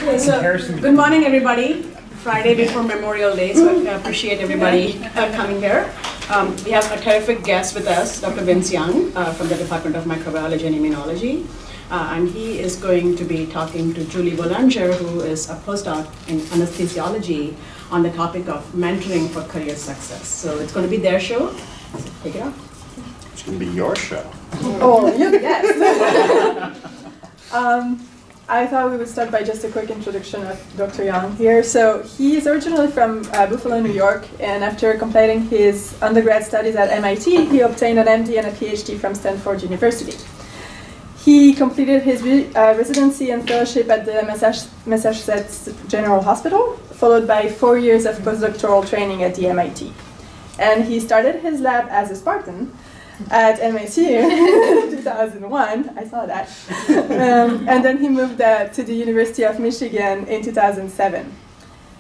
So, good morning, everybody. Friday before Memorial Day, so I appreciate everybody coming here. We have a terrific guest with us, Dr. Vince Young from the Department of Microbiology and Immunology. And he is going to be talking to Julie Boulanger, who is a postdoc in anesthesiology, on the topic of mentoring for career success. So it's going to be their show. So take it off. It's going to be your show. Oh, yes. I thought we would start by just a quick introduction of Dr. Young here. So he is originally from Buffalo, New York, and after completing his undergrad studies at MIT, he obtained an MD and a PhD from Stanford University. He completed his residency and fellowship at the Massachusetts General Hospital, followed by 4 years of postdoctoral training at the MIT. And he started his lab as a Spartan at MIT in 2001, I saw that. And then he moved to the University of Michigan in 2007.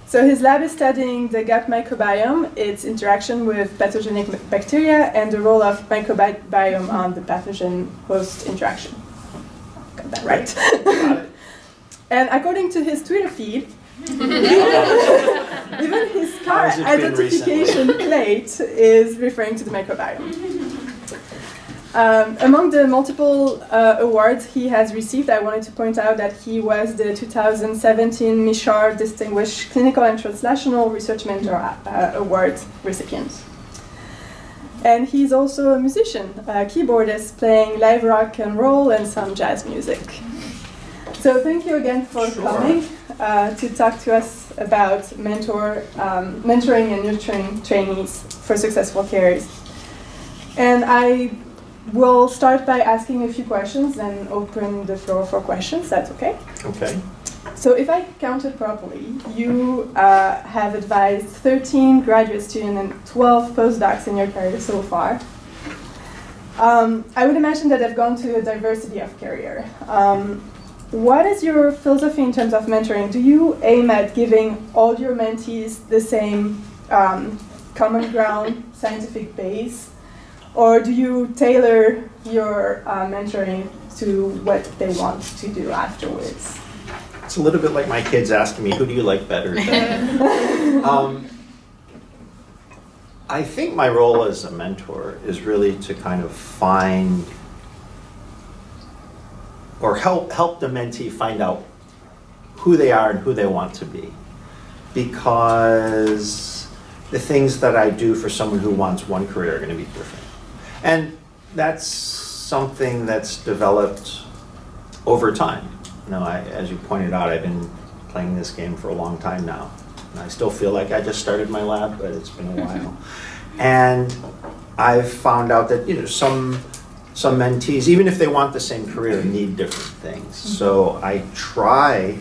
So his lab is studying the gut microbiome, its interaction with pathogenic bacteria, and the role of microbiome on the pathogen-host interaction. Got that right. Got it. And according to his Twitter feed, even his car identification plate is referring to the microbiome. Among the multiple awards he has received, I wanted to point out that he was the 2017 Michard Distinguished Clinical and Translational Research Mentor Award recipient. And he's also a musician, a keyboardist playing live rock and roll and some jazz music. So thank you again for coming to talk to us about mentoring and nurturing trainees for successful careers. And I will start by asking a few questions and open the floor for questions. That's okay? Okay. So if I counted properly, you have advised 13 graduate students and 12 postdocs in your career so far. I would imagine that they've gone to a diversity of career. What is your philosophy in terms of mentoring? Do you aim at giving all your mentees the same common ground scientific base? Or do you tailor your mentoring to what they want to do afterwards? It's a little bit like my kids asking me, who do you like better? I think my role as a mentor is really to kind of find or help the mentee find out who they are and who they want to be. Because the things that I do for someone who wants one career are going to be different. And that's something that's developed over time. You know, as you pointed out, I've been playing this game for a long time now. And I still feel like I just started my lab, but it's been a while. And I've found out that, you know, some mentees, even if they want the same career, need different things. So I try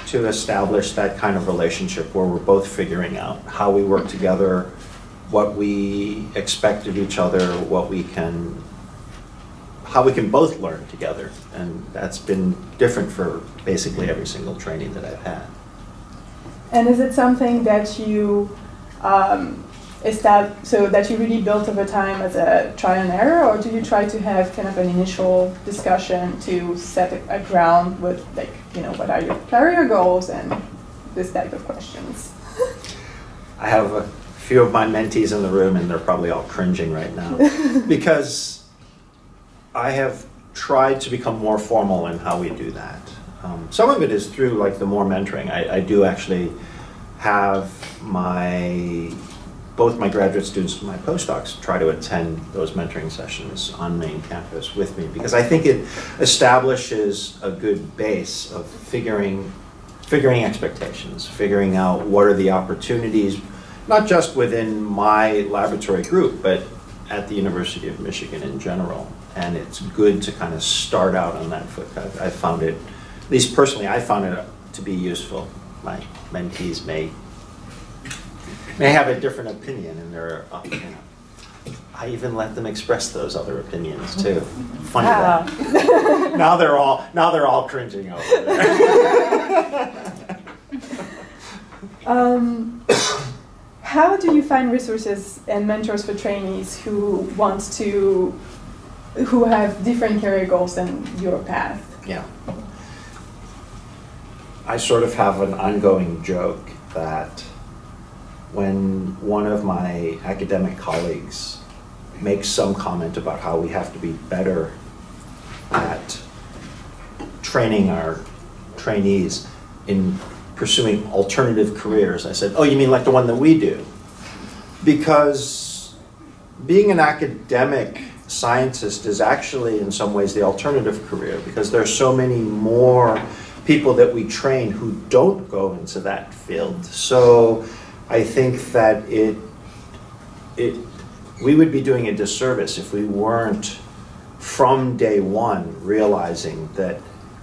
to establish that kind of relationship where we're both figuring out how we work together, what we expect of each other, how we can both learn together. And that's been different for basically every single training that I've had. And is it something that you that you really built over time as a trial and error, or do you try to have kind of an initial discussion to set a ground with, like, you know, what are your career goals and this type of questions? I have a few of my mentees in the room, and they're probably all cringing right now because I have tried to become more formal in how we do that. Some of it is through, like, the more mentoring. I do actually have both my graduate students and my postdocs try to attend those mentoring sessions on main campus with me, because I think it establishes a good base of figuring expectations, figuring out what are the opportunities, not just within my laboratory group, but at the University of Michigan in general. And it's good to kind of start out on that foot. I found it, at least personally, I found it to be useful. My mentees may have a different opinion, and I even let them express those other opinions too. Funny that. now they're all cringing over there. How do you find resources and mentors for trainees who have different career goals than your path? Yeah. I sort of have an ongoing joke that when one of my academic colleagues makes some comment about how we have to be better at training our trainees in pursuing alternative careers, I said, oh, you mean like the one that we do? Because being an academic scientist is actually in some ways the alternative career, because there are so many more people that we train who don't go into that field. So I think that we would be doing a disservice if we weren't from day one realizing that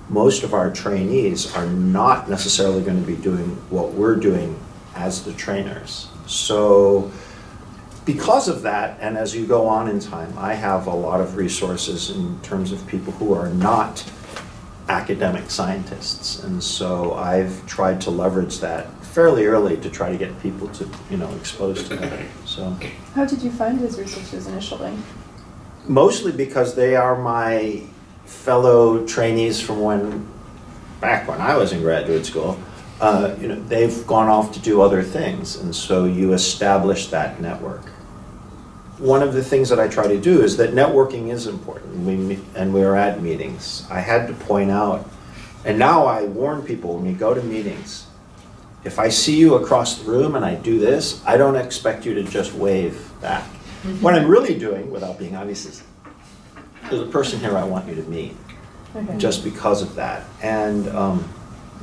most of our trainees are not necessarily going to be doing what we're doing as the trainers. So because of that, and as you go on in time, I have a lot of resources in terms of people who are not academic scientists. And so I've tried to leverage that fairly early to try to get people to, exposed to that. So how did you find these researchers initially? Mostly because they are my fellow trainees from back when I was in graduate school. They've gone off to do other things, and so you establish that network. One of the things that I try to do is that networking is important. We're at meetings. I had to point out, and now I warn people when you go to meetings, if I see you across the room and I do this, I don't expect you to just wave back. What I'm really doing, without being obvious, is there's a person here I want you to meet, just because of that. And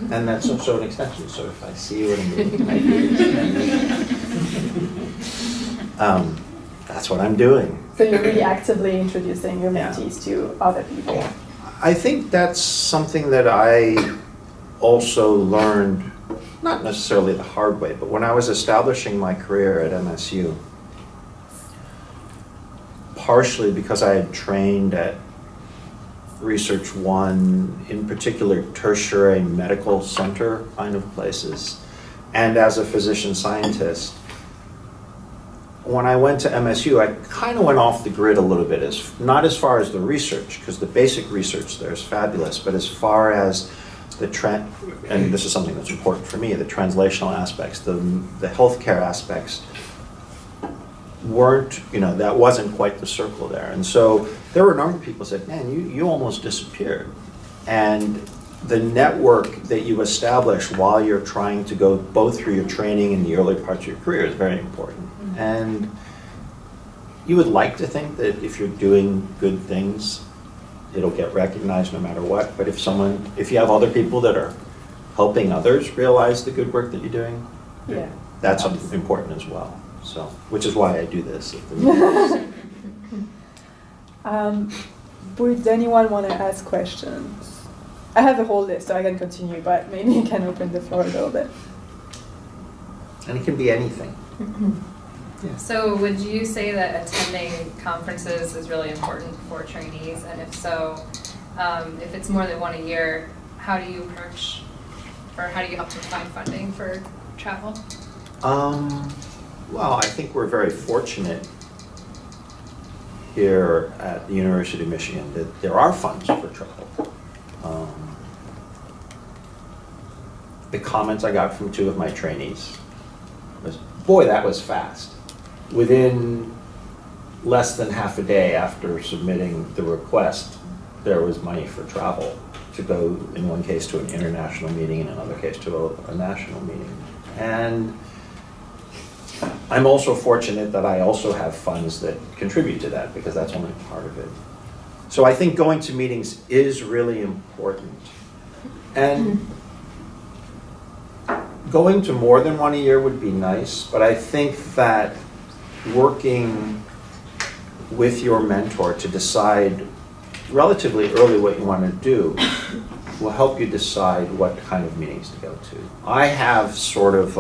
that's also an extension. So if I see you at a meeting, that's what I'm doing. So you're really actively introducing your mentees to other people. I think that's something that I also learned, not necessarily the hard way, but when I was establishing my career at MSU, partially because I had trained at Research One, in particular tertiary medical center kind of places, and as a physician scientist, when I went to MSU, I kind of went off the grid a little bit, not as far as the research, because the basic research there is fabulous, but as far as and this is something that's important for me, the translational aspects, the healthcare aspects weren't, that wasn't quite the circle there. And so there were a number of people who said, man, you almost disappeared. And the network that you establish while you're trying to go both through your training and the early parts of your career is very important. Mm-hmm. And you would like to think that if you're doing good things, it'll get recognized no matter what. But if you have other people that are helping others realize the good work that you're doing, that's important as well. So, which is why I do this. Would anyone want to ask questions? I have a whole list, so I can continue, but maybe you can open the floor a little bit. And it can be anything. Yeah. So would you say that attending conferences is really important for trainees? And if so, if it's more than one a year, how do you approach, or how do you help to find funding for travel? Well, I think we're very fortunate here at the University of Michigan that there are funds for travel. The comments I got from 2 of my trainees was, boy, that was fast. Within less than half a day after submitting the request, there was money for travel to go, in one case, to an international meeting, in another case, to a national meeting. And I'm also fortunate that I also have funds that contribute to that, because that's only part of it. So I think going to meetings is really important. And going to more than one a year would be nice, but I think that working with your mentor to decide relatively early what you want to do will help you decide what kind of meetings to go to. I have sort of,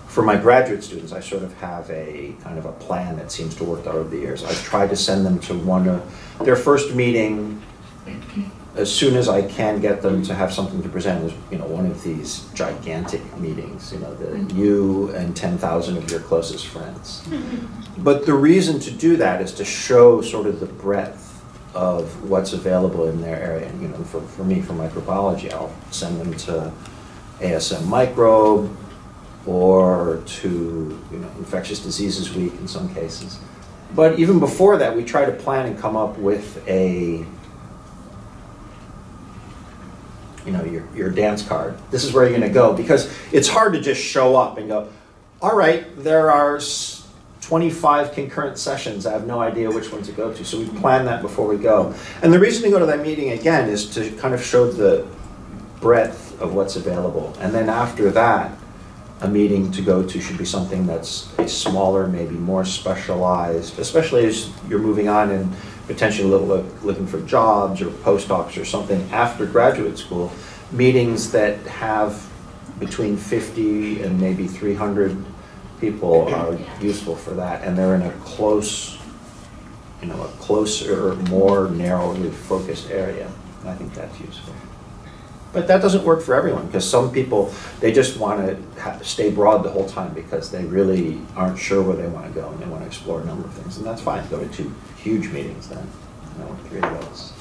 for my graduate students, I sort of have a kind of a plan that seems to work out over the years. I've tried to send them to their first meeting as soon as I can get them to have something to present. Is one of these gigantic meetings, you and 10,000 of your closest friends. But the reason to do that is to show sort of the breadth of what's available in their area. And, you know, for me, for microbiology, I'll send them to ASM Microbe or to, you know, Infectious Diseases Week in some cases. But even before that, we try to plan and come up with a, you know, your dance card. This is where you're going to go, because it's hard to just show up and go, all right, there are 25 concurrent sessions. I have no idea which one to go to. So we plan that before we go. And the reason to go to that meeting, again, is to kind of show the breadth of what's available. And then after that, a meeting to go to should be something that's a smaller, maybe more specialized, especially as you're moving on and potentially looking for jobs or postdocs or something after graduate school. Meetings that have between 50 and maybe 300 people are useful for that, and they're in a close, you know, a closer, more narrowly focused area. And I think that's useful. But that doesn't work for everyone, because some people, they just want to stay broad the whole time because they really aren't sure where they want to go and they want to explore a number of things. And that's fine. Go to 2 huge meetings then, you know, 3 of those.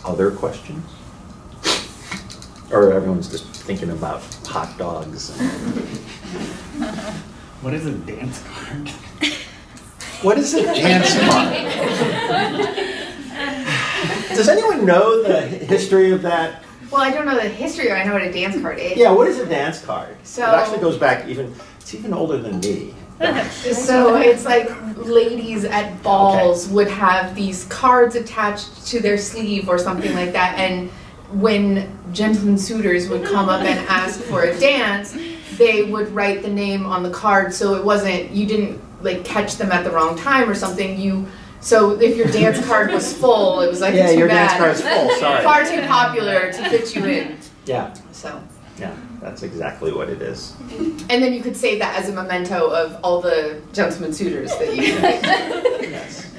Other questions? Or everyone's just thinking about hot dogs? What is a dance card? What is a dance card? Does anyone know the history of that? Well, I don't know the history, I know what a dance card is. Yeah, what is a dance card? So, it actually goes back it's even older than me. So it's like ladies at balls would have these cards attached to their sleeve or something like that, and when gentlemen suitors would come up and ask for a dance, they would write the name on the card, so it wasn't, you didn't like catch them at the wrong time or something. So if your dance card was full, it was like, yeah, too your bad. dance card's full, sorry. Far too popular to fit you in. Yeah. So. Yeah, that's exactly what it is. And then you could save that as a memento of all the gentlemen suitors that you Yes.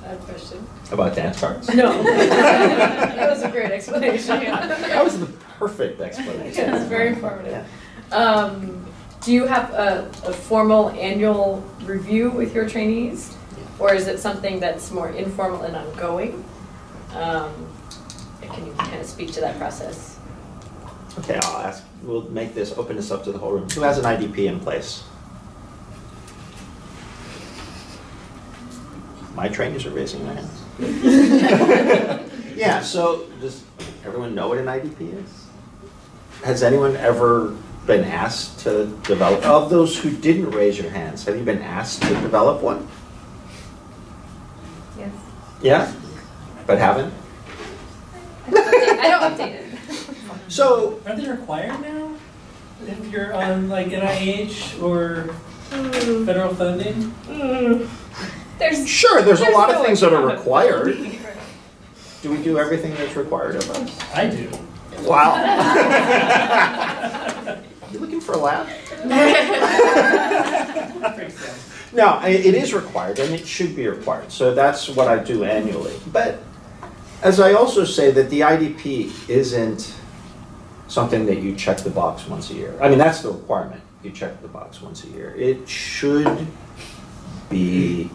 I have a question. About dance cards? No. That was a great explanation. Yeah. That was the perfect explanation. Yeah, it's very informative. Yeah. Do you have a formal annual review with your trainees? Or is it something that's more informal and ongoing? Can you kind of speak to that process? Okay, we'll open this up to the whole room. Who has an IDP in place? My trainees are raising their hands. Yeah, so does everyone know what an IDP is? Has anyone ever been asked to develop? Of those who didn't raise your hands, have you been asked to develop one? Yes. Yeah? But haven't? I don't update it. So, Are they required now? If you're on like NIH or federal funding? there's a lot of things that are required. Do we do everything that's required of us? I do. Wow. You looking for a laugh? No, it is required, and it should be required. So that's what I do annually. But as I also say that the IDP isn't something that you check the box once a year. I mean, that's the requirement. You check the box once a year. It should be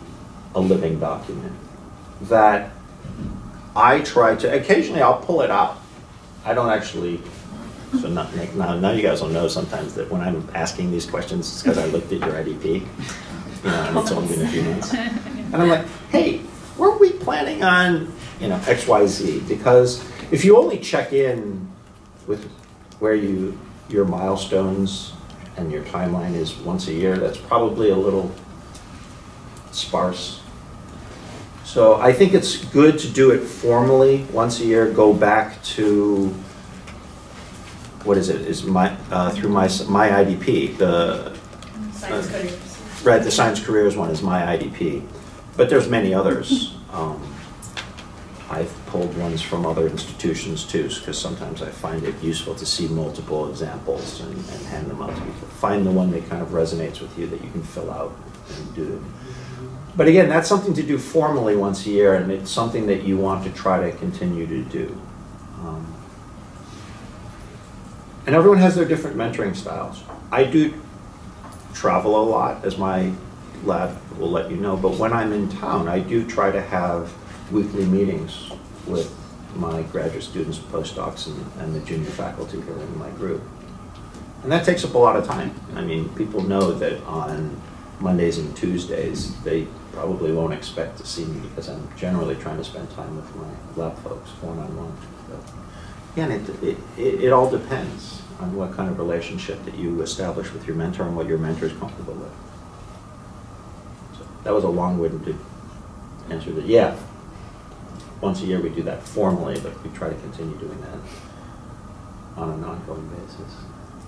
a living document that I try to, occasionally I'll pull it out. I don't actually, so now you guys will know sometimes that when I'm asking these questions, it's because I looked at your IDP, and it's only been a few months. And I'm like, hey, were we planning on, XYZ? Because if you only check in with where your milestones and your timeline is once a year, that's probably a little sparse. So I think it's good to do it formally once a year. Go back to, what is it? Through my IDP, the Science careers. Right, the science careers one is my IDP, but there's many others. I've pulled ones from other institutions too, because sometimes I find it useful to see multiple examples and hand them out to people. Find the one that kind of resonates with you that you can fill out and do. But again, that's something to do formally once a year, and it's something that you want to try to continue to do. And everyone has their different mentoring styles. I do travel a lot, as my lab will let you know, but when I'm in town, I do try to have weekly meetings with my graduate students, postdocs, and the junior faculty who are in my group. And that takes up a lot of time. I mean, people know that on Mondays and Tuesdays, they probably won't expect to see me because I'm generally trying to spend time with my lab folks one-on-one. But again, it all depends on what kind of relationship that you establish with your mentor and what your mentor is comfortable with. So that was a long-winded answer that, yeah, once a year we do that formally, but we try to continue doing that on an ongoing basis.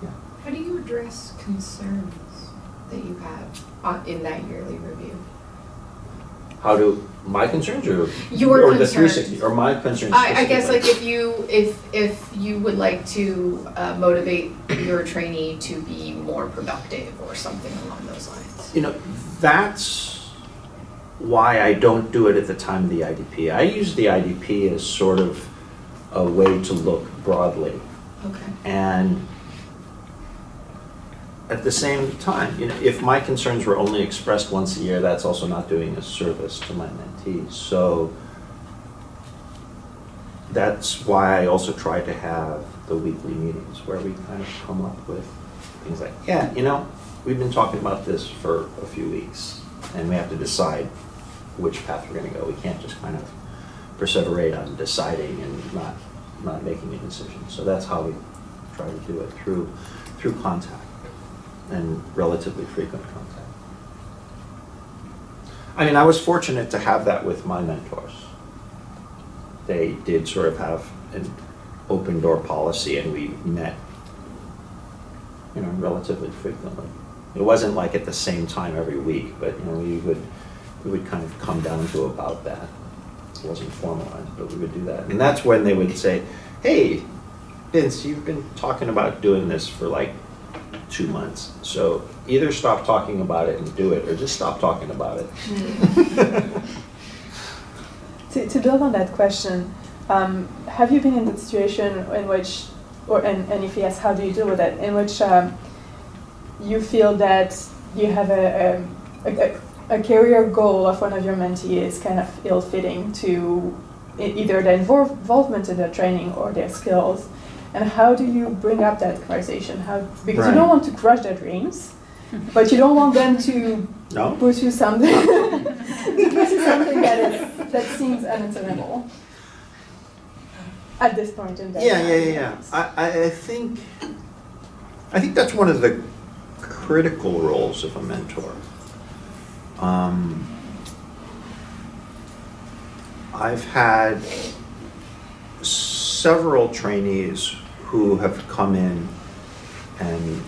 Yeah. How do you address concerns that you have in that yearly review? How do my concerns or your the concerns. 360 or my concerns? I guess like if you would like to motivate your trainee to be more productive or something along those lines. You know, that's why I don't do it at the time of the IDP. I use the IDP as sort of a way to look broadly. Okay. And at the same time, you know, if my concerns were only expressed once a year, that's also not doing a service to my mentees. So that's why I also try to have the weekly meetings where we kind of come up with things like, yeah, you know, we've been talking about this for a few weeks and we have to decide which path we're going to go. We can't just kind of perseverate on deciding and not making a decision. So that's how we try to do it, through contact and relatively frequent contact. I mean, I was fortunate to have that with my mentors. They did sort of have an open door policy, and we met, you know, relatively frequently. It wasn't like at the same time every week, but you know, we would kind of come down to about that. It wasn't formalized, but we would do that. And that's when they would say, hey, Vince, you've been talking about doing this for like 2 months. So either stop talking about it and do it, or just stop talking about it. To build on that question, have you been in the situation in which, and if yes, how do you deal with it, in which you feel that you have a career goal of one of your mentees kind of ill-fitting to either their involvement in their training or their skills? And how do you bring up that conversation? Because you don't want to crush their dreams, but you don't want them to pursue something that seems unattainable at this point in their life. Yeah. I think that's one of the critical roles of a mentor. I've had several trainees who have come in, and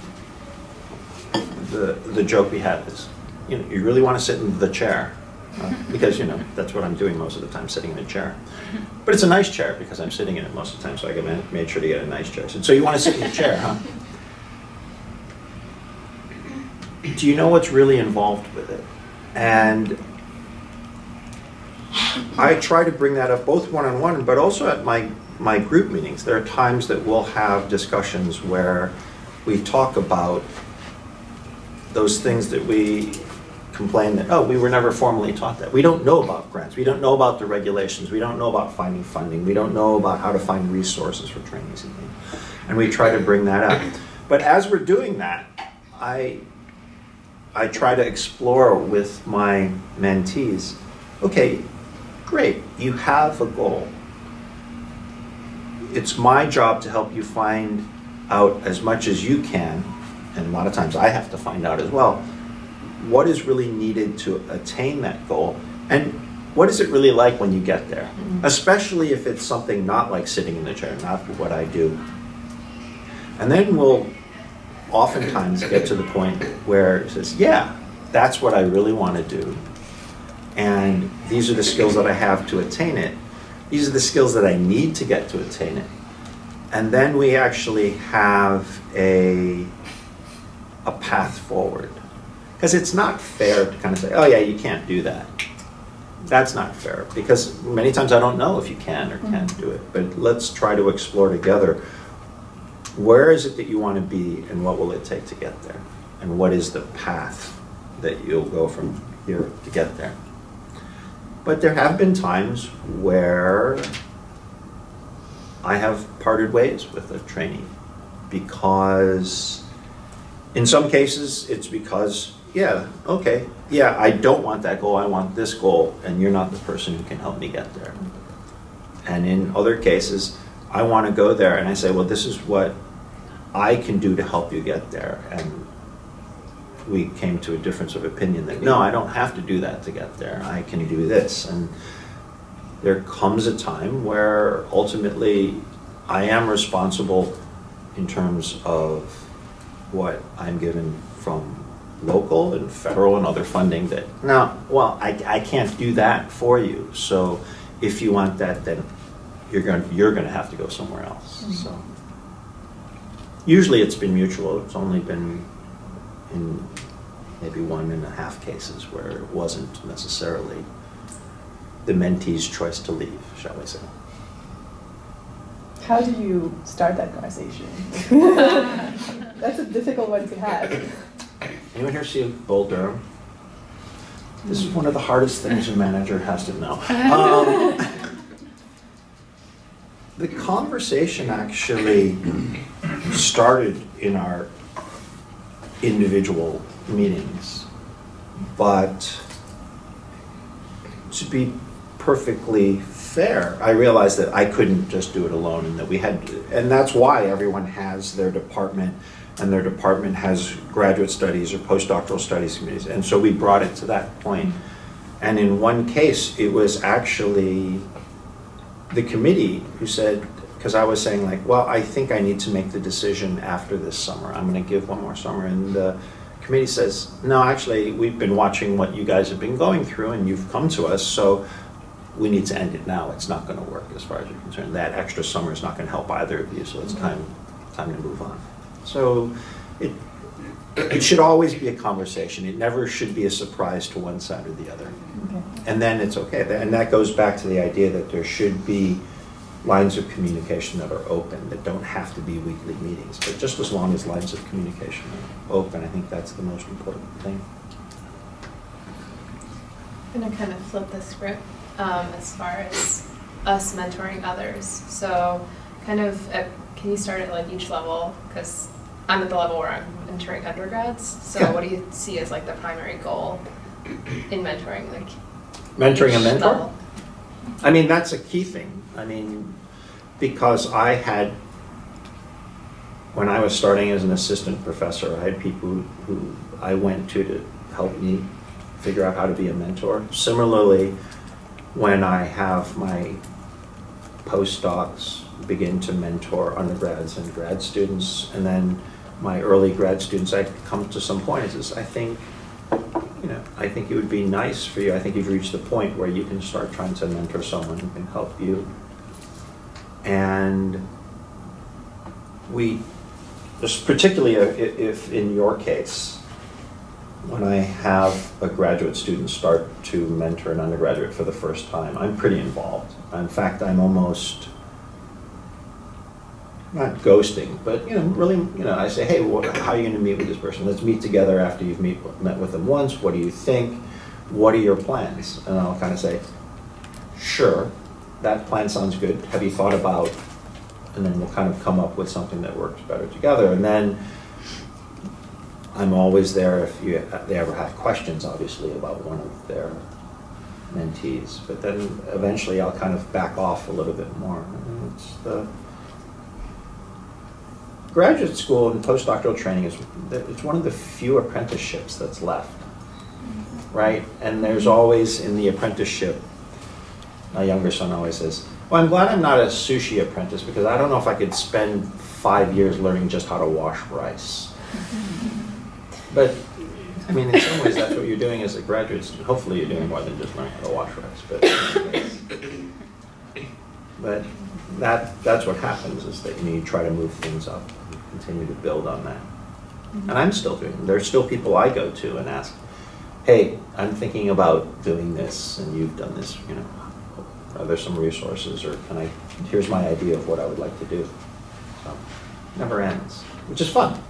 the joke we have is, you know, you really want to sit in the chair, because, you know, that's what I'm doing most of the time, sitting in a chair. But it's a nice chair because I'm sitting in it most of the time, so I made sure to get a nice chair. So you want to sit in the chair, huh? Do you know what's really involved with it? And I try to bring that up both one-on-one, but also at my group meetings. There are times that we'll have discussions where we talk about those things that we complain that, oh, we were never formally taught that. We don't know about grants. We don't know about the regulations. We don't know about finding funding. We don't know about how to find resources for trainees and things. And we try to bring that up. But as we're doing that, I try to explore with my mentees, okay, great, you have a goal. It's my job to help you find out as much as you can, and a lot of times I have to find out as well, what is really needed to attain that goal, and what is it really like when you get there? Mm-hmm. Especially if it's something not like sitting in the chair, not what I do. And then we'll oftentimes get to the point where it says, yeah, that's what I really want to do, and these are the skills that I have to attain it. These are the skills that I need to get to attain it. And then we actually have a path forward. Because it's not fair to kind of say, oh yeah, you can't do that. That's not fair, because many times I don't know if you can or can't do it. But let's try to explore together, where is it that you want to be and what will it take to get there? and what is the path that you'll go from here to get there. But there have been times where I have parted ways with a trainee because in some cases it's because, yeah, okay, yeah, I don't want that goal, I want this goal, and you're not the person who can help me get there. And in other cases, I want to go there and I say, well, this is what I can do to help you get there. And we came to a difference of opinion that, no, I don't have to do that to get there. I can do this. And there comes a time where ultimately I am responsible in terms of what I'm given from local and federal and other funding that, no, well, I can't do that for you. So if you want that, then you're going to have to go somewhere else. Mm-hmm. So usually it's been mutual. It's only been in maybe 1.5 cases where it wasn't necessarily the mentee's choice to leave, shall we say. How do you start that conversation? That's a difficult one to have. Anyone here see Bull Durham? This is one of the hardest things a manager has to know. The conversation actually started in our individual meetings, but to be perfectly fair, I realized that I couldn't just do it alone, and that we had to, and that's why everyone has their department, and their department has graduate studies or postdoctoral studies committees, and so we brought it to that point. And in one case, it was actually the committee who said, because I was saying like, well, I think I need to make the decision after this summer. I'm going to give one more summer. And the committee says, no, actually, we've been watching what you guys have been going through and you've come to us, so we need to end it now. It's not going to work as far as you're concerned. That extra summer is not going to help either of you, so it's time to move on. So it should always be a conversation. It never should be a surprise to one side or the other. Okay. And then it's okay. And that goes back to the idea that there should be lines of communication that are open, that don't have to be weekly meetings. But just as long as lines of communication are open, I think that's the most important thing. I'm going to kind of flip the script as far as us mentoring others. So kind of, can you start at like each level? Because I'm at the level where I'm mentoring undergrads. So yeah. What do you see as like the primary goal in mentoring? Like mentoring a mentor? Level? I mean, that's a key thing. I mean, because I had, when I was starting as an assistant professor, I had people who I went to help me figure out how to be a mentor. Similarly, when I have my postdocs begin to mentor undergrads and grad students, and then my early grad students, I come to some point and says, I think it would be nice for you. I think you've reached the point where you can start trying to mentor someone who can help you. And we, just particularly if in your case, when I have a graduate student start to mentor an undergraduate for the first time, I'm pretty involved. In fact, I'm almost, not ghosting, but really, I say, hey, how are you going to meet with this person? Let's meet together after you've met with them once. What do you think? What are your plans? And I'll kind of say, sure, that plan sounds good. Have you thought about? And then we'll kind of come up with something that works better together. And then I'm always there if they ever have questions, obviously, about one of their mentees. But then eventually I'll kind of back off a little bit more. And it's the graduate school and postdoctoral training it's one of the few apprenticeships that's left, right? And there's always in the apprenticeship, my younger son always says, well, I'm glad I'm not a sushi apprentice because I don't know if I could spend 5 years learning just how to wash rice. But I mean, in some ways, that's what you're doing as a graduate student. Hopefully, you're doing more than just learning how to wash rice. But that's what happens is that you try to move things up, and continue to build on that. And I'm still doing it. There's still people I go to and ask, hey, I'm thinking about doing this, and you've done this. Are there some resources, or here's my idea of what I would like to do. So, never ends, which is fun.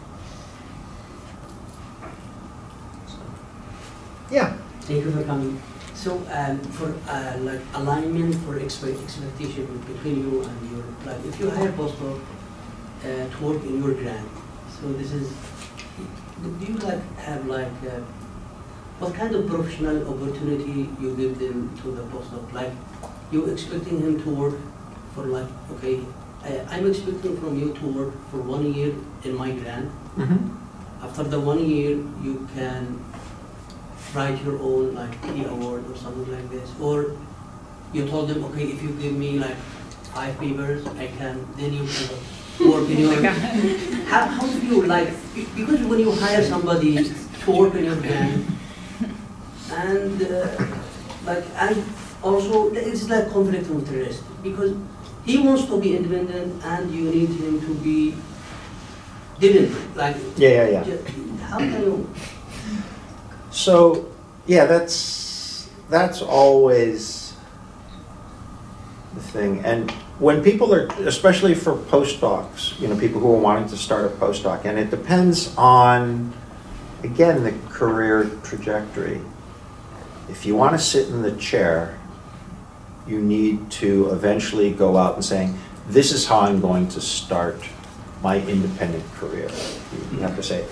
Yeah. Thank you for coming. So for like alignment for expectation between you and your, like if you hire postdoc to work in your grant, so this is, do you like have like what kind of professional opportunity you give them to the postdoc? Like you expecting him to work for like, okay, I'm expecting from you to work for 1 year in my grant. Mm-hmm. After the 1 year, you can write your own like key award or something like this, or you told them, okay, if you give me like 5 papers, I can, then you can work in your, how do you like, because when you hire somebody to work in your grant, and like, and also it's like conflict of interest, because he wants to be independent and you need him to be dependent, like, Yeah. how can you? So, yeah, that's always the thing. And when people are, especially for postdocs, you know, people who are wanting to start a postdoc, and it depends on, again, the career trajectory. If you want to sit in the chair, you need to eventually go out and saying, this is how I'm going to start my independent career. You have to say,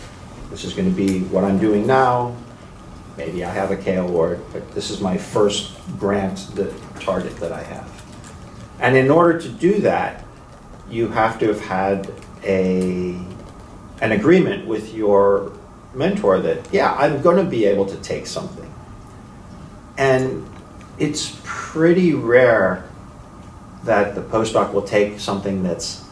this is going to be what I'm doing now. Maybe I have a K award, but this is my first grant target that I have. And in order to do that, you have to have had an agreement with your mentor that, yeah, I'm going to be able to take something. And it's pretty rare that the postdoc will take something that's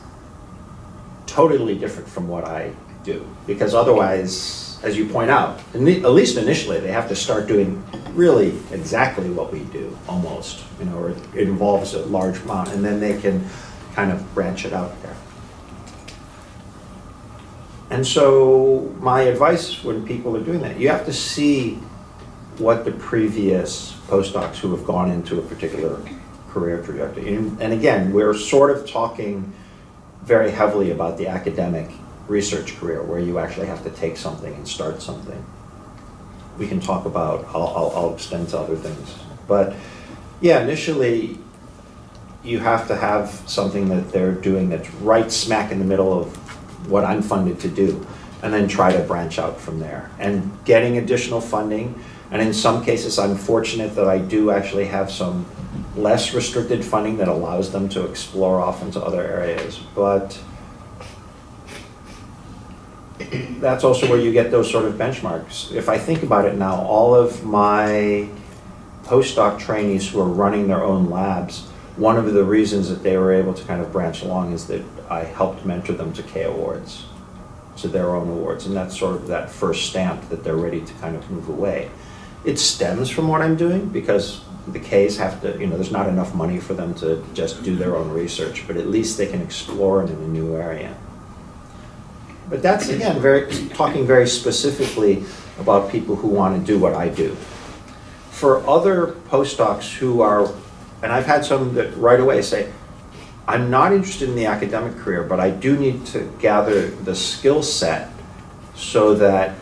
totally different from what I do, because otherwise, as you point out, at least initially, they have to start doing really exactly what we do, almost, you know, or it involves a large amount, and then they can kind of branch it out there. And so my advice when people are doing that, you have to see what the previous postdocs who have gone into a particular career trajectory. And again, we're sort of talking very heavily about the academic research career, where you actually have to take something and start something. We can talk about, I'll extend to other things. But yeah, initially, you have to have something that they're doing that's right smack in the middle of what I'm funded to do, and then try to branch out from there. And getting additional funding, and in some cases, I'm fortunate that I do actually have some less restricted funding that allows them to explore off into other areas. But that's also where you get those sort of benchmarks. If I think about it now, all of my postdoc trainees who are running their own labs, one of the reasons that they were able to kind of branch along is that I helped mentor them to K awards, to their own awards, and that's sort of that first stamp that they're ready to kind of move away. It stems from what I'm doing, because the Ks have to, you know, there's not enough money for them to just do their own research, but at least they can explore it in a new area. But that's, again, talking very specifically about people who want to do what I do. For other postdocs who are, and I've had some that right away say, I'm not interested in the academic career, but I do need to gather the skill set so that,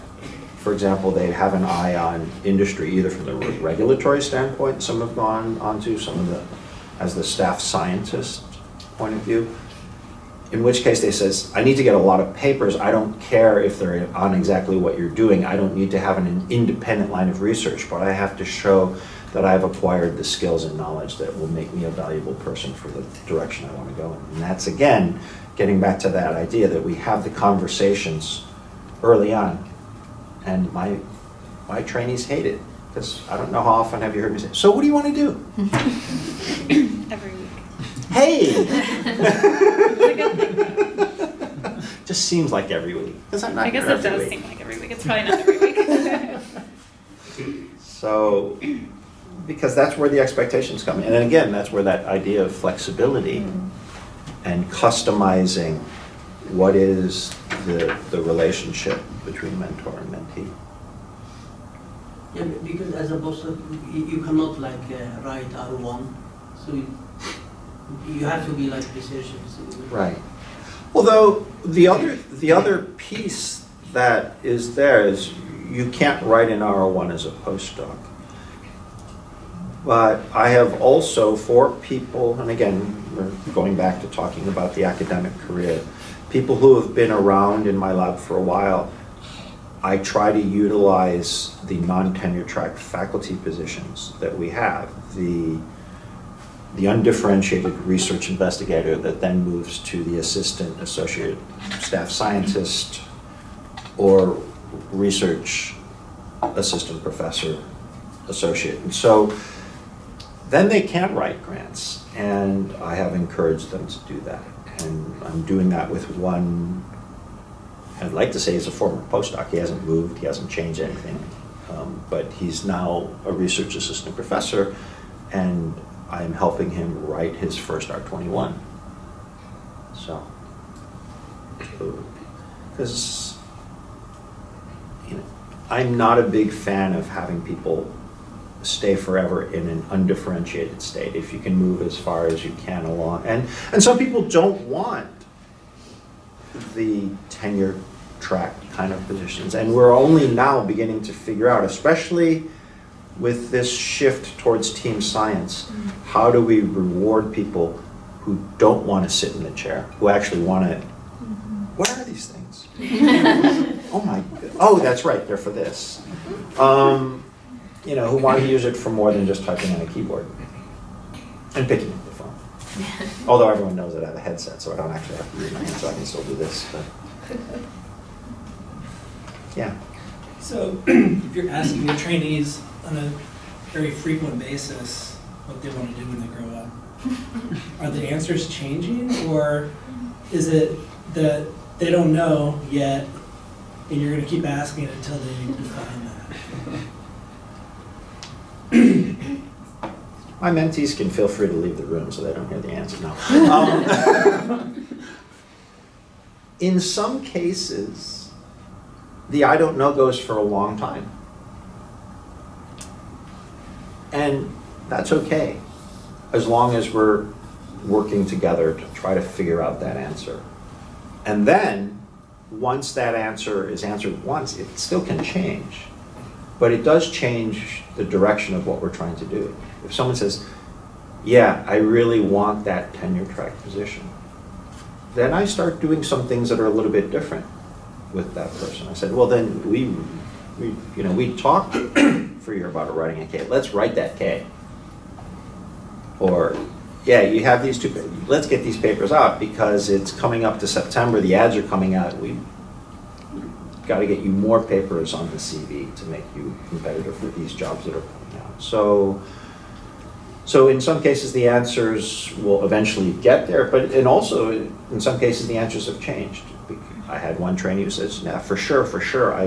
for example, they have an eye on industry, either from the regulatory standpoint, some have gone onto, some of the, as the staff scientist point of view. In which case they says, I need to get a lot of papers. I don't care if they're on exactly what you're doing. I don't need to have an independent line of research, but I have to show that I've acquired the skills and knowledge that will make me a valuable person for the direction I want to go in. And that's, again, getting back to that idea that we have the conversations early on. And my trainees hate it, because I don't know how often have you heard me say, so what do you want to do? Every week. Hey! Just seems like every week. I'm not I guess it does seem like every week. It's probably not every week. So, because that's where the expectations come in. And then again, that's where that idea of flexibility and customizing what is the relationship between mentor and mentee. Yeah, because as a postdoc, you cannot like write R1, so you have to be like researchers. Right. Although the other piece that is there is you can't write an R1 as a postdoc. But I have also, for people, and again, we're going back to talking about the academic career, people who have been around in my lab for a while, I try to utilize the non-tenure track faculty positions that we have. The undifferentiated research investigator that then moves to the assistant associate staff scientist or research assistant professor associate. And so then they can write grants, and I have encouraged them to do that. And I'm doing that with one, I'd like to say he's a former postdoc. He hasn't moved, he hasn't changed anything, but he's now a research assistant professor, and I'm helping him write his first R21. So, because I'm not a big fan of having people stay forever in an undifferentiated state. If you can move as far as you can along, and some people don't want the tenure track kind of positions, and we're only now beginning to figure out, especially with this shift towards team science, how do we reward people who don't want to sit in the chair, who actually want to, what are these things? Oh, that's right, they're for this. You know, who want to use it for more than just typing on a keyboard and picking up the phone. Although everyone knows that I have a headset, so I don't actually have to use my hands, so I can still do this. But yeah. So if you're asking the trainees on a very frequent basis what they want to do when they grow up, are the answers changing, or is it that they don't know yet and you're going to keep asking until they define that? My mentees can feel free to leave the room so they don't hear the answer. No. In some cases, the I don't know goes for a long time. And that's okay, as long as we're working together to try to figure out that answer. And then, once that answer is answered once, it still can change. But it does change the direction of what we're trying to do. If someone says, yeah, I really want that tenure track position, then I start doing some things that are a little bit different with that person. I said, well, then we talked for a year about writing a K. Let's write that K. Or, yeah, you have these two, let's get these papers out because it's coming up to September, the ads are coming out. We've got to get you more papers on the CV to make you competitive for these jobs that are coming out. So in some cases the answers will eventually get there, but also in some cases the answers have changed. I had one trainee who says, yeah, for sure, I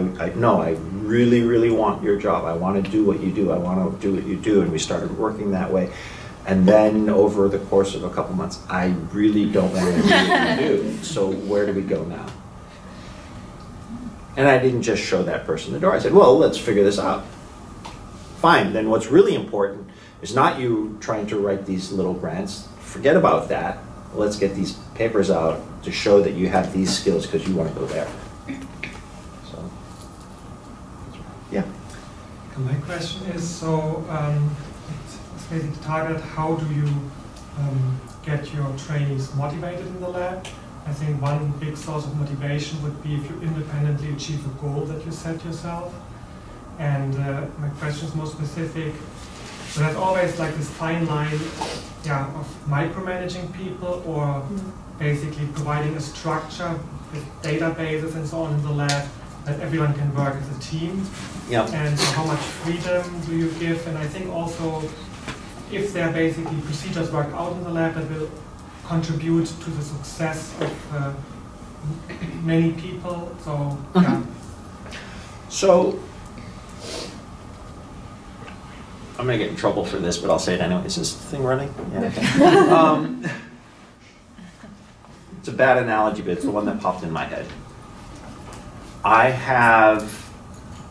really, really want your job. I want to do what you do. I want to do what you do. And we started working that way. And then over the course of a couple months, I really don't want to do what you do. So where do we go now? And I didn't just show that person the door. I said, well, let's figure this out. Fine, then what's really important is not you trying to write these little grants. Forget about that. Let's get these papers out to show that you have these skills because you want to go there. So, yeah. My question is, so it's basically targeted, how do you get your trainees motivated in the lab? I think one big source of motivation would be if you independently achieve a goal that you set yourself. And my question is more specific. So there's always like this fine line, of micromanaging people or basically providing a structure with databases and so on in the lab that everyone can work as a team. Yep. And so how much freedom do you give? And I think also if there are basically procedures worked out in the lab that will contribute to the success of many people. So, yeah. So, I'm going to get in trouble for this, but I'll say it anyway. Is this thing running? Yeah, okay. It's a bad analogy, but it's the one that popped in my head. I have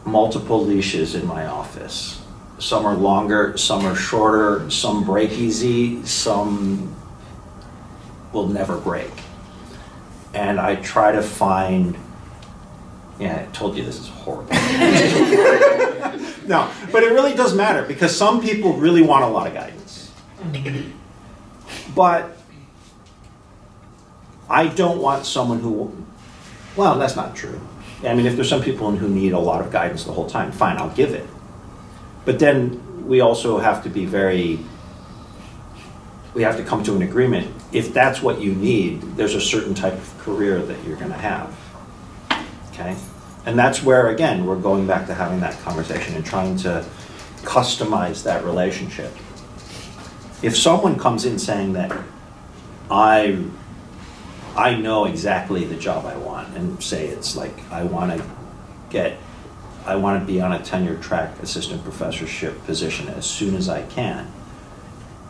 multiple leashes in my office. Some are longer, some are shorter, some break easy, some will never break. And I try to find Yeah, I told you this is horrible. No, but it really does matter because some people really want a lot of guidance. But I don't want someone who, well, that's not true. I mean, if there's some people who need a lot of guidance the whole time, fine, I'll give it. But then we also have to be we have to come to an agreement. If that's what you need, there's a certain type of career that you're going to have. Okay? And that's where, again, we're going back to having that conversation and trying to customize that relationship. If someone comes in saying that I know exactly the job I want, and say it's like I want to be on a tenure track assistant professorship position as soon as I can,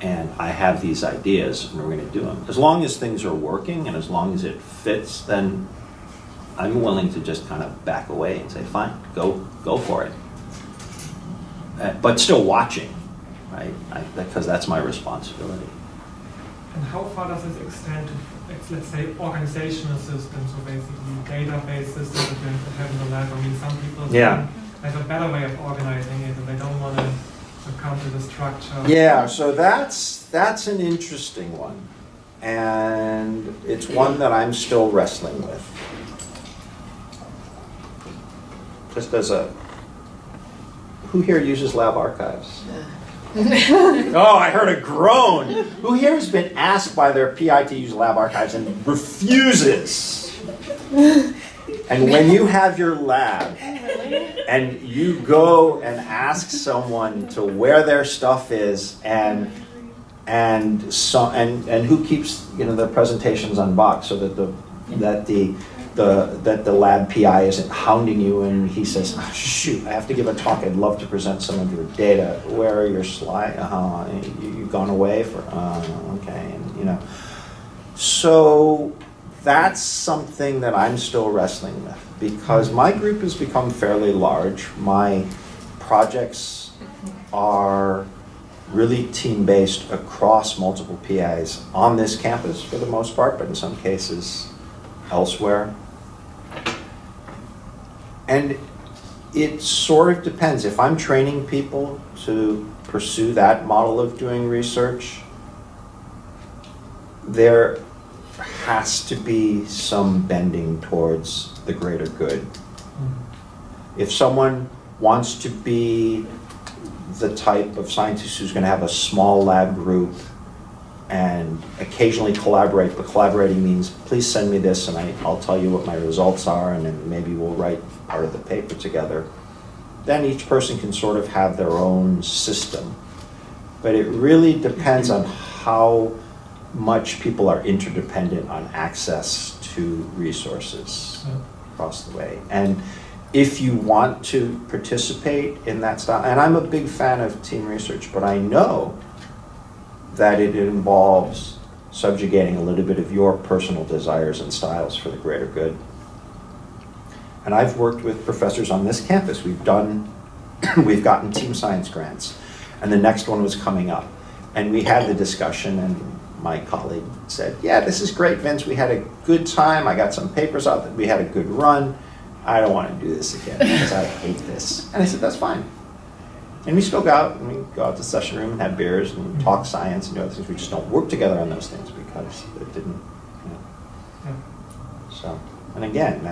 and I have these ideas and we're going to do them. As long as things are working and as long as it fits, then I'm willing to just kind of back away and say, fine, go for it. But still watching, right? Because that's my responsibility. And how far does this extend to, let's say, organizational systems, so basically database systems that you have in the lab? I mean, some people have a better way of organizing it, and they don't want to succumb to the structure. Yeah, so that's an interesting one. And it's one that I'm still wrestling with. Just as who here uses lab archives? Oh, I heard a groan. Who here has been asked by their PI to use lab archives and refuses? And when you have your lab and you go and ask someone to where their stuff is and who keeps their presentations unboxed so that the lab PI isn't hounding you and he says, oh, shoot, I have to give a talk. I'd love to present some of your data. Where are your slides? You've gone away for, okay. And, so that's something that I'm still wrestling with because my group has become fairly large. My projects are really team-based across multiple PIs on this campus for the most part, but in some cases elsewhere. And it sort of depends. If I'm training people to pursue that model of doing research, there has to be some bending towards the greater good. If someone wants to be the type of scientist who's going to have a small lab group and occasionally collaborate, but collaborating means please send me this and I'll tell you what my results are and then maybe we'll write part of the paper together, then each person can sort of have their own system. But it really depends on how much people are interdependent on access to resources across the way. And if you want to participate in that style, and I'm a big fan of team research, but I know that it involves subjugating a little bit of your personal desires and styles for the greater good. And I've worked with professors on this campus. We've gotten team science grants, and the next one was coming up. And we had the discussion, and my colleague said, yeah, this is great, Vince. We had a good time. I got some papers out. We had a good run. I don't want to do this again because I hate this. And I said, that's fine. And we still go out, and we go out to the session room and have beers and talk science and do other things. We just don't work together on those things because it didn't, So, and again,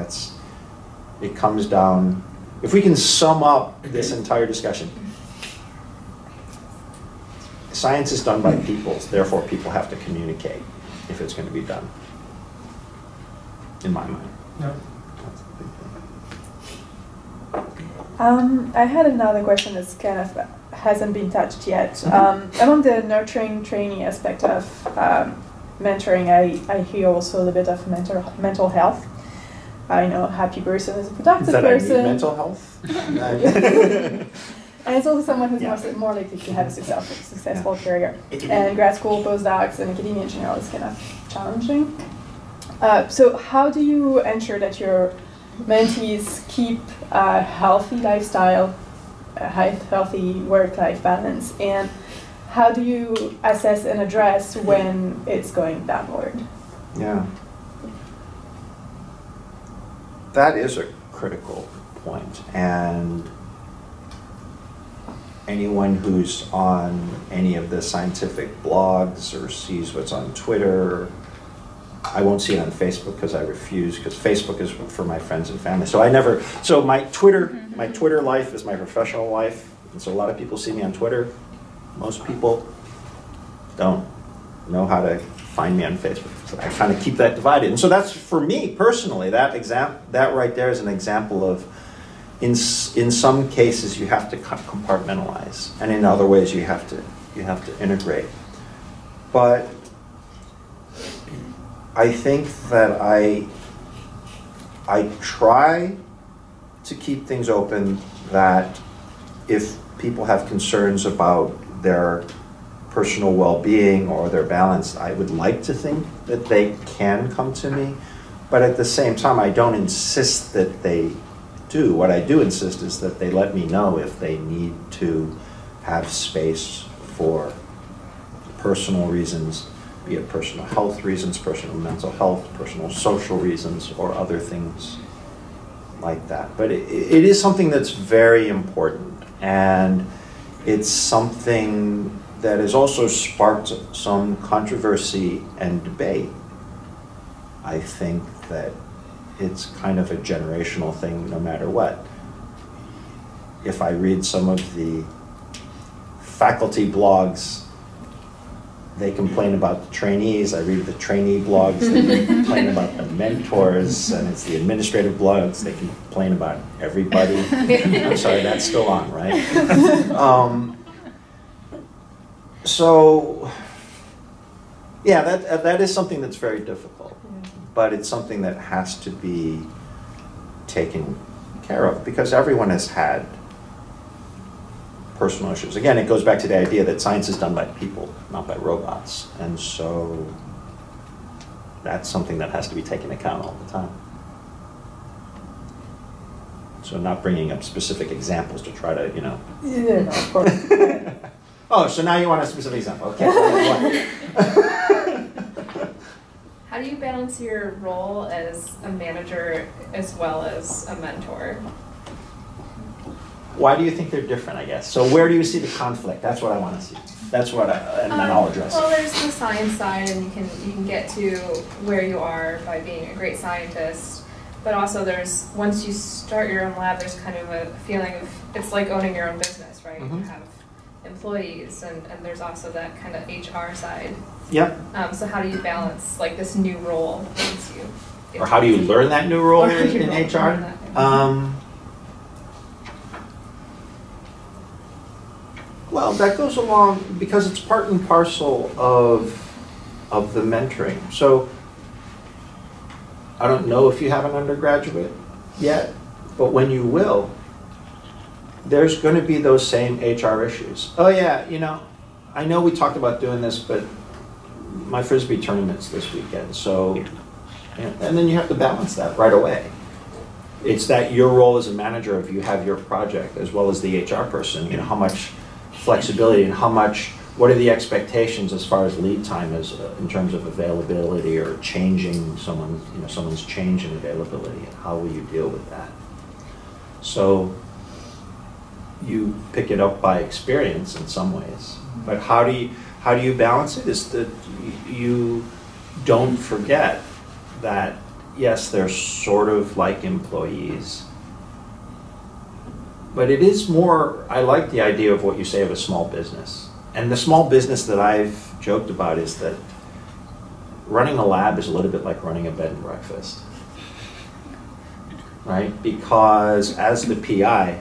it comes down, if we can sum up this entire discussion, science is done by people, therefore people have to communicate if it's going to be done, in my mind. Yeah. That's the big thing. I had another question that's kind of hasn't been touched yet. Among the nurturing trainee aspect of mentoring, I hear also a little bit of mental health. I know a happy person is a productive person. I need mental health? And it's also someone who's more likely to have a successful career. And grad school, postdocs, and academia in general is kind of challenging. So how do you ensure that your mentees keep a healthy lifestyle, a healthy work-life balance, and how do you assess and address when it's going downward? Yeah. That is a critical point. And anyone who's on any of the scientific blogs or sees what's on Twitter, I won't see it on Facebook because I refuse, because Facebook is for my friends and family. So my Twitter life is my professional life. And so a lot of people see me on Twitter. Most people don't know how to find me on Facebook. So I kind of keep that divided. And so that's, for me personally, that right there is an example of, in some cases you have to compartmentalize, and in other ways you have to integrate. But I think that I try to keep things open, that if people have concerns about their personal well-being or their balance, I would like to think that they can come to me. But at the same time, I don't insist that they do. What I do insist is that they let me know if they need to have space for personal reasons, be it personal health reasons, personal mental health, personal social reasons, or other things like that. But it is something that's very important, and it's something that has also sparked some controversy and debate. I think that it's kind of a generational thing no matter what. If I read some of the faculty blogs, they complain about the trainees. I read the trainee blogs, they complain about the mentors, and it's the administrative blogs, they complain about everybody. I'm sorry, that's still on, right? So, yeah, that is something that's very difficult, but it's something that has to be taken care of, because everyone has had personal issues. Again, it goes back to the idea that science is done by people, not by robots. And so that's something that has to be taken account all the time. So not bringing up specific examples to try to, Yeah, no, of course. Oh, so now you want a specific example. Okay. How do you balance your role as a manager as well as a mentor? Why do you think they're different, I guess? So where do you see the conflict? That's what I want to see. That's what and then I'll address Well, it. there's the science side, and you can get to where you are by being a great scientist. But also there's, once you start your own lab, there's kind of a feeling of, it's like owning your own business, right? Mm-hmm. You have employees, and there's also that kind of HR side. Yep. So how do you balance like this new role once you Or how do you learn that new role in HR? Well, that goes along because it's part and parcel of the mentoring. So I don't know if you have an undergraduate yet, but when you will, there's going to be those same HR issues. Oh yeah, I know we talked about doing this, but my Frisbee tournament's this weekend, so, and then you have to balance that right away. It's that your role as a manager, if you have your project, as well as the HR person, how much flexibility and what are the expectations as far as lead time is in terms of availability or changing someone's change in availability, and how will you deal with that? So you pick it up by experience in some ways, but how do you balance it is that you don't forget that yes, they're sort of like employees, but it is more, I like the idea of what you say of a small business. And the small business that I've joked about is that running a lab is a little bit like running a bed and breakfast, right? Because as the PI,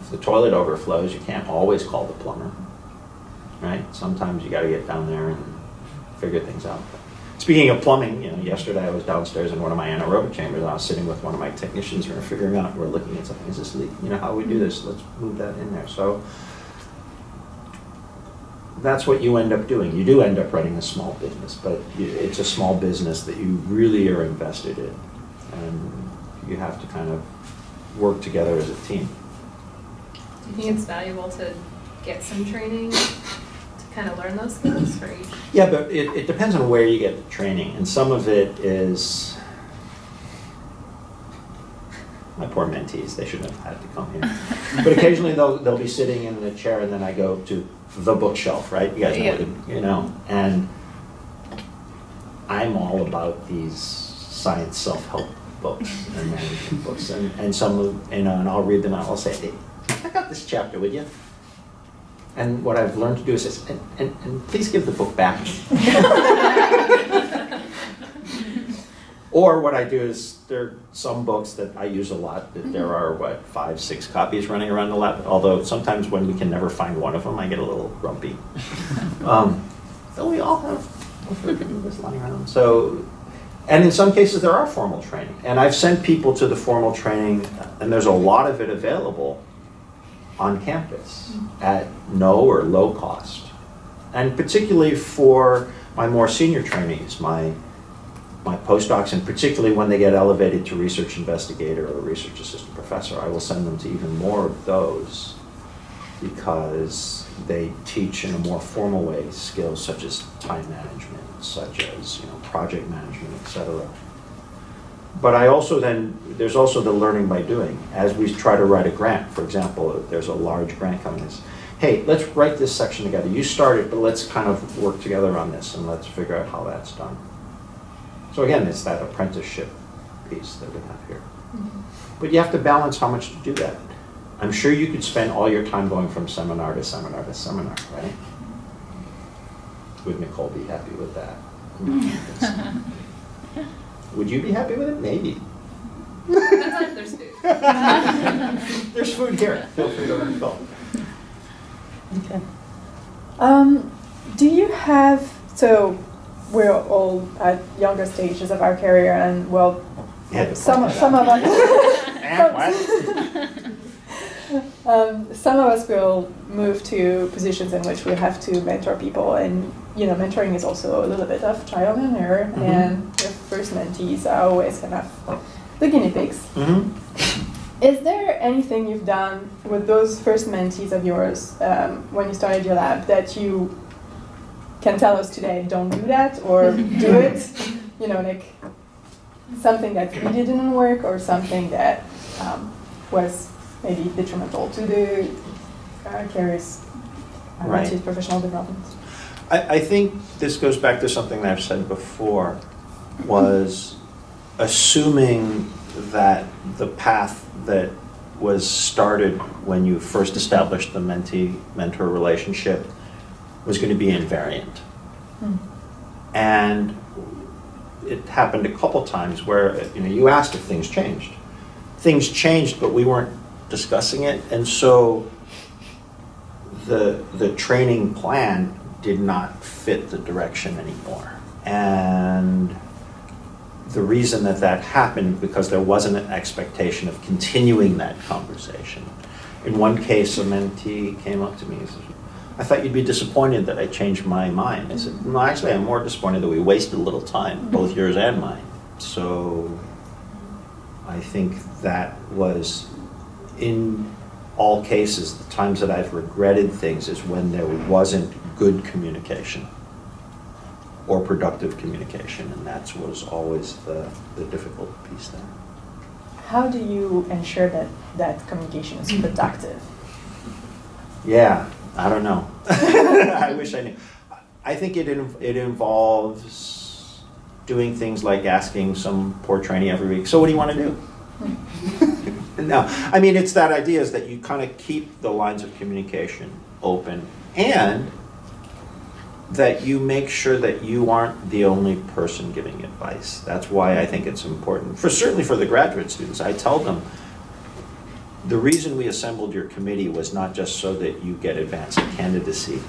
if the toilet overflows, you can't always call the plumber, right? Sometimes you got to get down there and figure things out. Speaking of plumbing, yesterday I was downstairs in one of my anaerobic chambers, and I was sitting with one of my technicians, and we're looking at something, is this leak? How we do this? Let's move that in there. So that's what you end up doing. You do end up running a small business, but it's a small business that you really are invested in, and you have to kind of work together as a team. Do you think it's valuable to get some training to kind of learn those skills for each? Yeah, but it depends on where you get the training, and some of it is My poor mentees, they shouldn't have had to come here. But occasionally they'll be sitting in the chair, and then I go to the bookshelf, right? You guys know what you know. And I'm all about these science self-help books and management books, and some of, and I'll read them and I'll say, hey, check out this chapter, would you? And what I've learned to do is this, and please give the book back. Or what I do is, there are some books that I use a lot, that there are, 5, 6 copies running around the lab, although sometimes when we can never find one of them, I get a little grumpy. So we all have this lying around. So, and in some cases there are formal training. And I've sent people to the formal training, and there's a lot of it available on campus at no or low cost. And particularly for my more senior trainees, my postdocs, and particularly when they get elevated to research investigator or research assistant professor, I will send them to even more of those, because they teach in a more formal way skills such as time management, such as project management, etc. But I also there's also the learning by doing. As we try to write a grant, for example, there's a large grant coming. Hey, let's write this section together. You start it, but let's kind of work together on this, and let's figure out how that's done. So again, it's that apprenticeship piece that we have here. But you have to balance how much to do that. I'm sure you could spend all your time going from seminar to seminar to seminar, right? Would Nicole be happy with that? Would you be happy with it? Maybe. Depends on if there's food. There's food here. Feel free to refill. Okay. Do you have, so we're all at younger stages of our career, and well, some of us some of us will move to positions in which we have to mentor people, and mentoring is also a little bit of trial and error, and your first mentees are always kind of the guinea pigs. Is there anything you've done with those first mentees of yours when you started your lab that you can tell us today, don't do that, or do it? Like something that really didn't work, or something that was maybe detrimental to the career's professional development. I think this goes back to something that I've said before, was assuming that the path that was started when you first established the mentee-mentor relationship was going to be invariant. And it happened a couple times where you asked if things changed. Things changed, but we weren't discussing it, and so the training plan did not fit the direction anymore. And the reason that happened because there wasn't an expectation of continuing that conversation. In one case, a mentee came up to me and said, I thought you'd be disappointed that I changed my mind. I said, no, actually, I'm more disappointed that we wasted a little time, both yours and mine. So I think that was, in all cases, the times that I've regretted things is when there wasn't good communication or productive communication, and that was always the difficult piece there. How do you ensure that communication is productive? Yeah, I don't know. I wish I knew. I think it involves doing things like asking some poor trainee every week, so what do you want to do? No, I mean, it's that idea is that you kind of keep the lines of communication open, and that you make sure that you aren't the only person giving advice. That's why I think it's important. Certainly for the graduate students, I tell them, the reason we assembled your committee was not just so that you get advanced candidacy,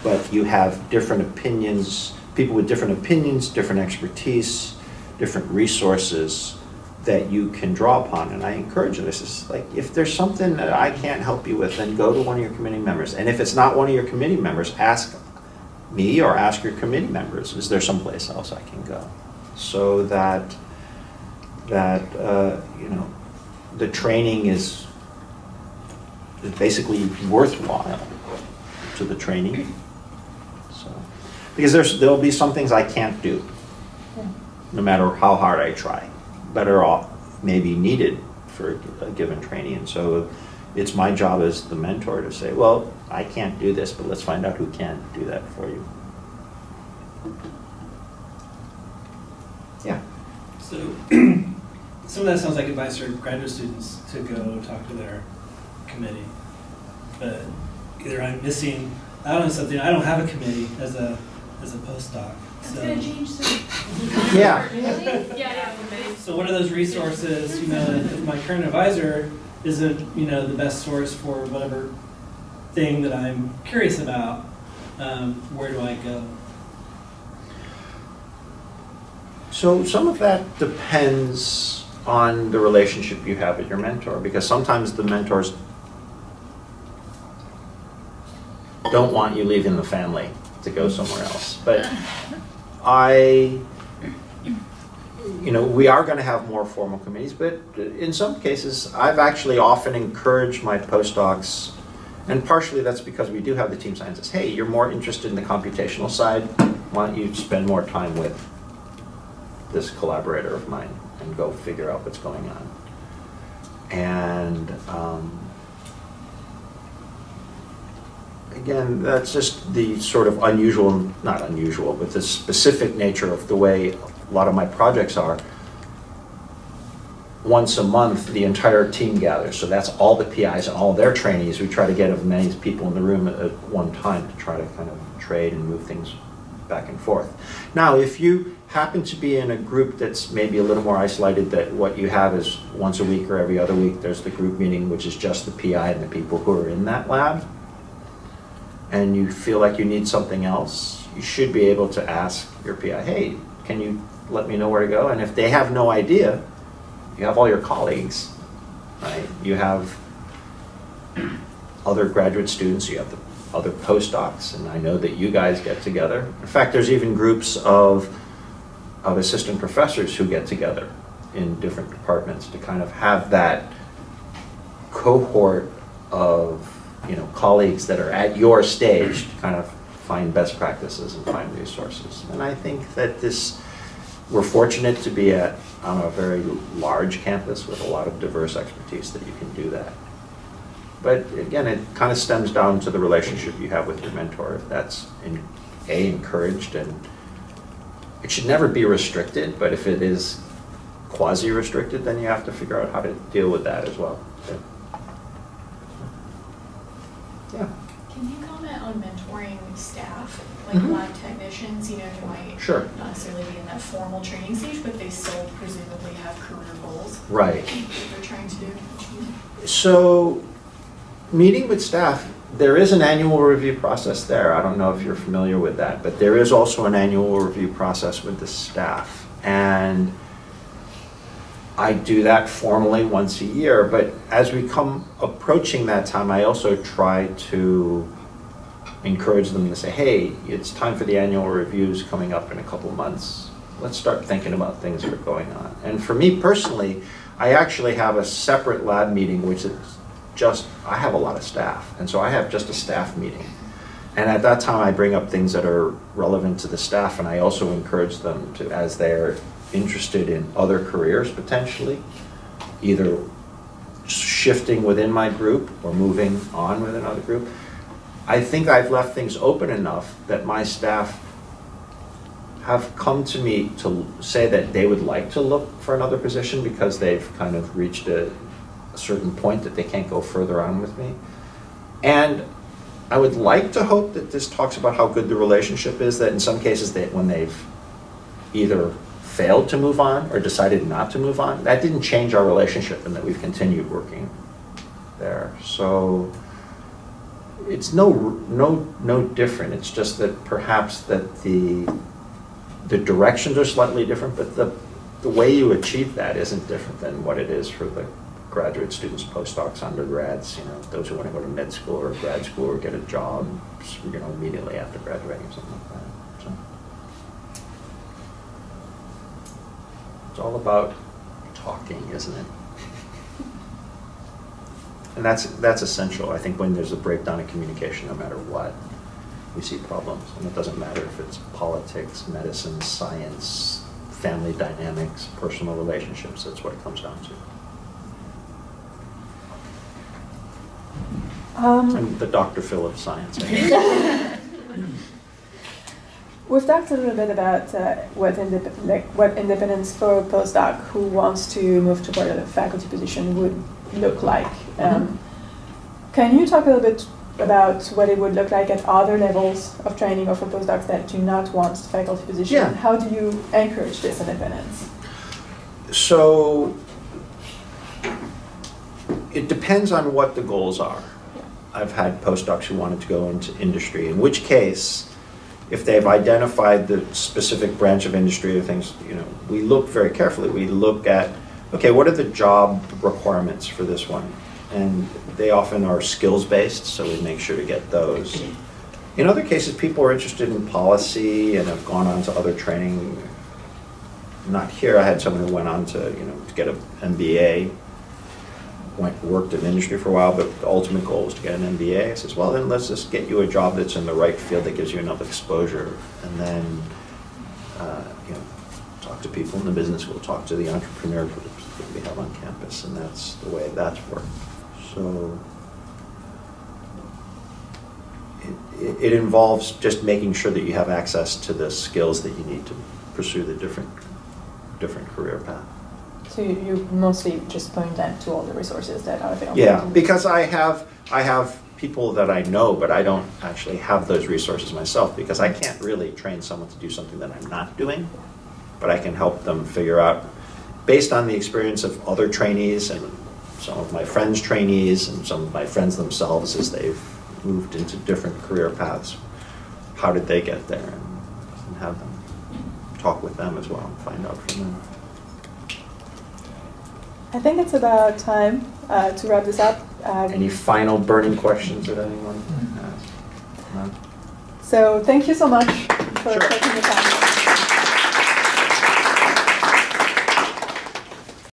but you have different opinions, people with different opinions, different expertise, different resources that you can draw upon. And I encourage you, this is like, if there's something that I can't help you with, then go to one of your committee members. And if it's not one of your committee members, ask me or ask your committee members, is there someplace else I can go? So that the training is basically worthwhile to the trainee. So, because there'll be some things I can't do, no matter how hard I try. Better off, maybe needed for a given trainee. And so it's my job as the mentor to say, well, I can't do this, but let's find out who can do that for you. Yeah. So some of that sounds like advice for graduate students to go talk to their committee. But either I'm missing out on something. I don't have a committee as a postdoc. It's gonna change soon. Yeah. Really? Yeah. So what are those resources? You know, if my current advisor isn't, you know, the best source for whatever thing that I'm curious about, where do I go? So some of that depends on the relationship you have with your mentor, because sometimes the mentors don't want you leaving the family to go somewhere else. But we are going to have more formal committees, but in some cases, I've actually often encouraged my postdocs, and partially that's because we do have the team scientists. Hey, you're more interested in the computational side. Why don't you spend more time with this collaborator of mine and go figure out what's going on? And again, that's just the sort of unusual, not unusual, but the specific nature of the way a lot of my projects are. Once a month, the entire team gathers. So that's all the PIs and all their trainees. We try to get as many people in the room at one time to try to kind of trade and move things back and forth. Now, if you happen to be in a group that's maybe a little more isolated, that what you have is once a week or every other week, there's the group meeting, which is just the PI and the people who are in that lab, and you feel like you need something else, you should be able to ask your PI, hey, can you let me know where to go? And if they have no idea, you have all your colleagues, right? You have other graduate students, you have the other postdocs, and I know that you guys get together. In fact, there's even groups of assistant professors who get together in different departments to kind of have that cohort of colleagues that are at your stage to kind of find best practices and find resources. And I think that we're fortunate to be on a very large campus with a lot of diverse expertise that you can do that. But again, it kind of stems down to the relationship you have with your mentor. If that's encouraged, and it should never be restricted, but if it is quasi-restricted, then you have to figure out how to deal with that as well. Yeah. Can you comment on mentoring staff, like lab technicians, who might not necessarily be in that formal training stage, but they still presumably have career goals? Right. That they're trying to do. So, meeting with staff, there is an annual review process there. I don't know if you're familiar with that, but there is also an annual review process with the staff. And I do that formally once a year, but as we come approaching that time, I also try to encourage them to say, hey, it's time for the annual reviews coming up in a couple months. Let's start thinking about things that are going on. And for me personally, I actually have a separate lab meeting, which is I have a lot of staff, and so I have just a staff meeting. And at that time, I bring up things that are relevant to the staff, and I also encourage them to, as they're interested in other careers potentially, either shifting within my group or moving on with another group. I think I've left things open enough that my staff have come to me to say that they would like to look for another position because they've kind of reached a certain point that they can't go further on with me. And I would like to hope that this talks about how good the relationship is, that in some cases when they've either failed to move on or decided not to move on, that didn't change our relationship and that we've continued working there. So it's no different. It's just that perhaps that the directions are slightly different, but the way you achieve that isn't different than what it is for the graduate students, postdocs, undergrads, those who want to go to med school or grad school or get a job, immediately after graduating or something like that. So it's all about talking, isn't it? And that's essential. I think when there's a breakdown in communication, no matter what, we see problems. And it doesn't matter if it's politics, medicine, science, family dynamics, personal relationships. That's what it comes down to. I'm the Dr. Phil of science. We've talked a little bit about what independence for a postdoc who wants to move toward a faculty position would look like. Can you talk a little bit about what it would look like at other levels of training or for postdocs that do not want faculty position? Yeah. How do you encourage this independence? So it depends on what the goals are. I've had postdocs who wanted to go into industry, in which case, if they've identified the specific branch of industry or things, we look very carefully. We look at, okay, what are the job requirements for this one? And they often are skills-based, so we make sure to get those. In other cases, people are interested in policy and have gone on to other training. Not here. I had someone who went on to get an MBA, worked in industry for a while, but the ultimate goal was to get an MBA. I says, well, then let's just get you a job that's in the right field that gives you enough exposure, and then talk to people in the business school, talk to the entrepreneur groups that we have on campus, and that's the way that's worked. So it involves just making sure that you have access to the skills that you need to pursue the different career path. So you mostly just point them to all the resources that are available? Yeah, because I have people that I know, but I don't actually have those resources myself, because I can't really train someone to do something that I'm not doing, but I can help them figure out, based on the experience of other trainees and some of my friends' trainees and some of my friends themselves as they've moved into different career paths, how did they get there, and have them talk with them as well and find out from them. I think it's about time to wrap this up. Any final burning questions that anyone has? No? So thank you so much for taking the time.